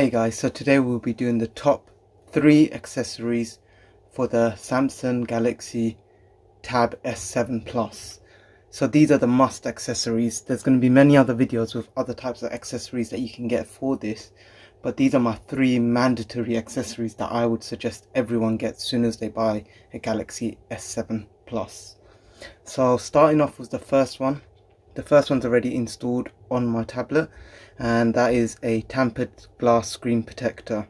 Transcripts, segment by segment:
Hey guys, so today we'll be doing the top 3 accessories for the Samsung Galaxy Tab S7 Plus. So these are the must accessories. There's going to be many other videos with other types of accessories that you can get for this, but these are my 3 mandatory accessories that I would suggest everyone gets as soon as they buy a Galaxy S7 Plus. So starting off with the first one. The first one's already installed on my tablet, and that is a tampered glass screen protector.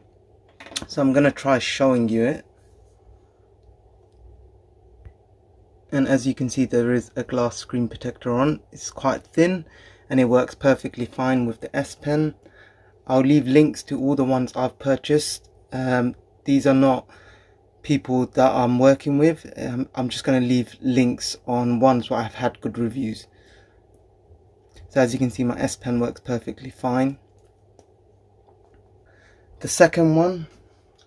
So I'm going to try showing you it. And as you can see, there is a glass screen protector on. It's quite thin and it works perfectly fine with the S Pen. I'll leave links to all the ones I've purchased. These are not people that I'm working with. I'm just going to leave links on ones where I've had good reviews. So as you can see, my S Pen works perfectly fine. The second one,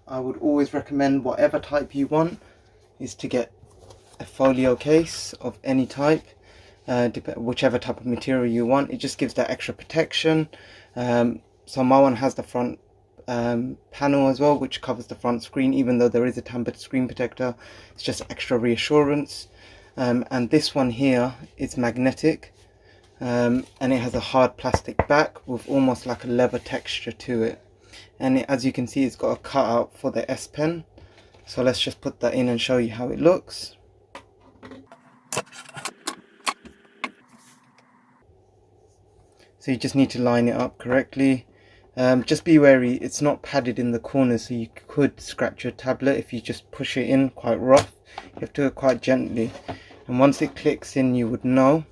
I would always recommend, whatever type you want, is to get a folio case of any type, whichever type of material you want. It just gives that extra protection. So my one has the front panel as well, which covers the front screen. Even though there is a tampered screen protector, it's just extra reassurance. And this one here is magnetic. And it has a hard plastic back with almost like a leather texture to it, and as you can see, it's got a cutout for the S Pen. So let's just put that in and show you how it looks. So you just need to line it up correctly. Just be wary, it's not padded in the corners, so you could scratch your tablet if you just push it in quite rough. You have to do it quite gently, and once it clicks in you would know.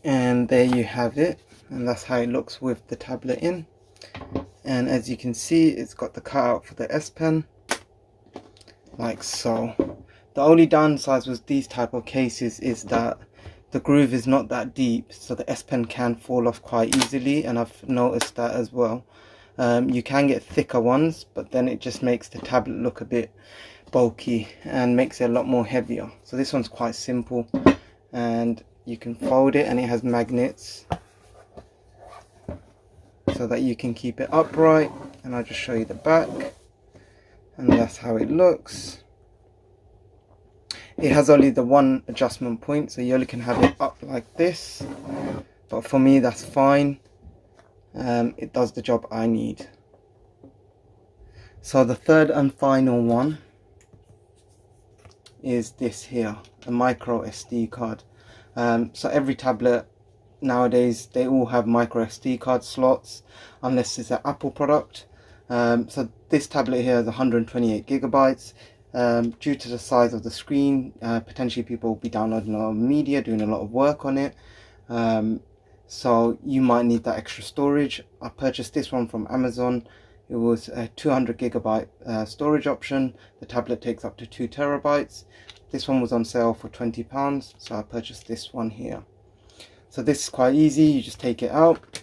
And there you have it, and that's how it looks with the tablet in. And as you can see, it's got the cutout for the S Pen, like so. The only downside with these type of cases is that the groove is not that deep, so the S Pen can fall off quite easily, and I've noticed that as well. You can get thicker ones, but then it just makes the tablet look a bit bulky and makes it a lot more heavier. So this one's quite simple, and you can fold it, and it has magnets so that you can keep it upright. And I'll just show you the back, and that's how it looks. It has only the one adjustment point, so you only can have it up like this, but for me that's fine. It does the job I need. So the third and final one is this here, a micro SD card. So every tablet nowadays, they all have micro SD card slots, unless it's an Apple product. So this tablet here is 128 gigabytes. Due to the size of the screen, potentially people will be downloading a lot of media, doing a lot of work on it. So you might need that extra storage. I purchased this one from Amazon. It was a 200 gigabyte storage option. The tablet takes up to 2 terabytes. This one was on sale for £20, so I purchased this one here. So this is quite easy. You just take it out,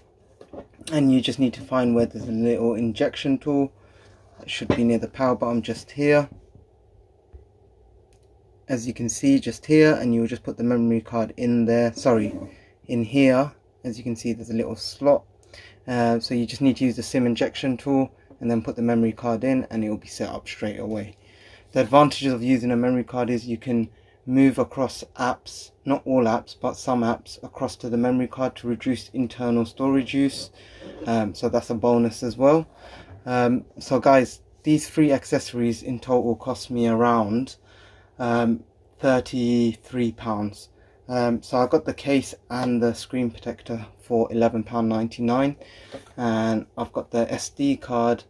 and you just need to find where there's a little injection tool. It should be near the power button, just here. As you can see, just here, and you will just put the memory card in there. Sorry, in here. As you can see, there's a little slot. So you just need to use the SIM injection tool and then put the memory card in, and it will be set up straight away. The advantages of using a memory card is you can move across apps, not all apps, but some apps, across to the memory card to reduce internal storage use. So that's a bonus as well. So guys, these 3 accessories in total cost me around £33. So I got the case and the screen protector for £11.99, and I've got the SD card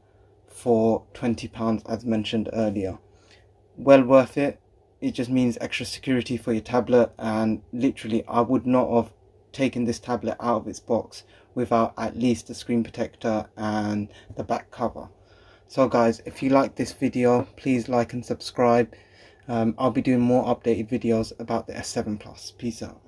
for £20, as mentioned earlier. Well worth it. It just means extra security for your tablet, and literally I would not have taken this tablet out of its box without at least the screen protector and the back cover. So guys, if you like this video, please like and subscribe. I'll be doing more updated videos about the S7 Plus. Peace out.